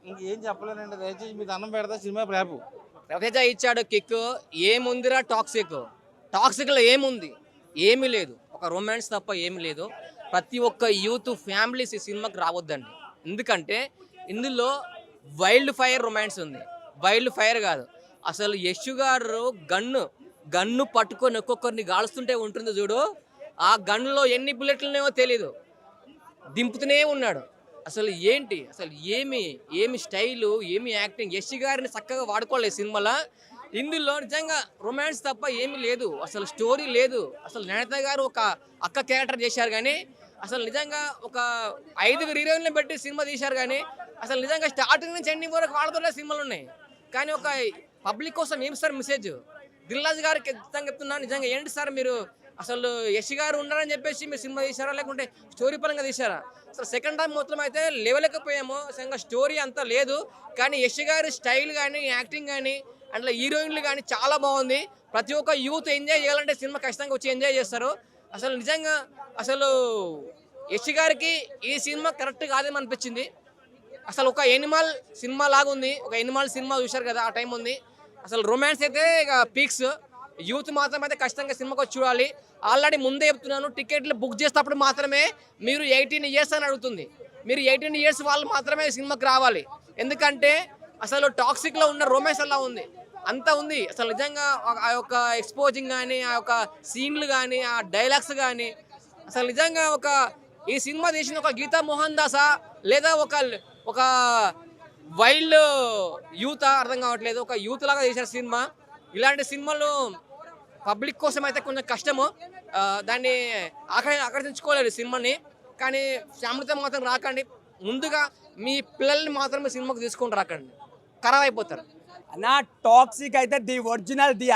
ఇంకేం చెప్పలేనండి. దయచేసి మీ దండం పెడతా సినిమా రేపు. రవితేజ ఇచ్చాడు కిక్. ఏముందిరా టాక్సిక్? టాక్సిక్లో ఏముంది? ఏమీ లేదు. ఒక రొమాన్స్ తప్ప ఏమీ లేదు. ప్రతి ఒక్క యూత్ ఫ్యామిలీస్ ఈ సినిమాకి రావద్దండి. ఎందుకంటే ఇందులో వైల్డ్ ఫైర్ రొమాన్స్ ఉంది. వైల్డ్ ఫైర్ కాదు, అసలు యశ్ గారు గన్ను పట్టుకొని ఒక్కొక్కరిని గాలుస్తుంటే ఉంటుంది చూడు. ఆ గన్నులో ఎన్ని బుల్లెట్లున్నాయో తెలీదు, దింపుతూనే ఉన్నాడు. అసలు ఏంటి, అసలు ఏమి స్టైలు, ఏమి యాక్టింగ్. యశ్ గారిని చక్కగా వాడుకోలేదు సినిమాలో. ఇందులో నిజంగా రొమాన్స్ తప్ప ఏమీ లేదు. అసలు స్టోరీ లేదు. అసలు నయనత గారు ఒక అక్క క్యారెక్టర్ చేశారు, కానీ అసలు నిజంగా ఒక 5 హీరోయిన్లు పెట్టి సినిమా తీశారు, కానీ అసలు నిజంగా స్టార్టింగ్ నుంచి ఎండింగ్ వరకు వాళ్ళతోనే సినిమాలు ఉన్నాయి. కానీ ఒక పబ్లిక్ కోసం ఏం సార్ మెసేజ్? దిల్రాజు గారికి ఖచ్చితంగా చెప్తున్నా, నిజంగా ఏంటి సార్ మీరు అసలు యశ్ గారు ఉన్నారని చెప్పేసి మీరు సినిమా తీశారా, లేకుంటే స్టోరీ పరంగా తీశారా? అసలు సెకండ్ హాఫ్ మొత్తం అయితే లేవలేకపోయాము. అసలు స్టోరీ అంతా లేదు, కానీ యశ్ గారి స్టైల్ కానీ యాక్టింగ్ కానీ అందులో హీరోయిన్లు కానీ చాలా బాగుంది. ప్రతి ఒక్క యూత్ ఎంజాయ్ చేయాలంటే సినిమా ఖచ్చితంగా వచ్చి ఎంజాయ్ చేస్తారు. అసలు నిజంగా అసలు యశ్ గారికి ఈ సినిమా కరెక్ట్ కాదేమో అనిపించింది. అసలు ఒక ఎనిమల్ సినిమా లాగా ఉంది. ఒక ఎనిమల్ సినిమా చూశారు కదా, ఆ టైం ఉంది. అసలు రొమాన్స్ అయితే ఇక పీక్స్. యూత్ మాత్రం అయితే ఖచ్చితంగా సినిమాకి వచ్చి చూడాలి. ఆల్రెడీ ముందే చెప్తున్నాను, టికెట్లు బుక్ చేసేటప్పుడు మాత్రమే మీరు 18 ఇయర్స్ అని అడుగుతుంది. మీరు 18 ఇయర్స్ వాళ్ళు మాత్రమే సినిమాకి రావాలి. ఎందుకంటే అసలు టాక్సిక్లో ఉన్న రొమాన్స్ అలా ఉంది, అంతా ఉంది. అసలు నిజంగా ఆ యొక్క ఎక్స్పోజింగ్ కానీ, ఆ యొక్క సీన్లు కానీ, ఆ డైలాగ్స్ కానీ, అసలు నిజంగా ఈ సినిమా తీసిన ఒక గీతా మోహన్ దాసా లేదా ఒక వైల్డ్ యూత్ అర్థం కావట్లేదు. ఒక యూత్ లాగా చేశారు సినిమా. ఇలాంటి సినిమాలు పబ్లిక్ కోసం అయితే కొంచెం కష్టము. దాన్ని ఆకర్షించుకోలేదు సినిమాని. కానీ ఫ్యామిలీతో మాత్రం రాకండి. ముందుగా మీ పిల్లల్ని మాత్రమే సినిమాకి తీసుకొని రాకండి, ఖరాబ్ అయిపోతారు. నా టాక్సిక్ అయితే ది ఒరిజినల్ ది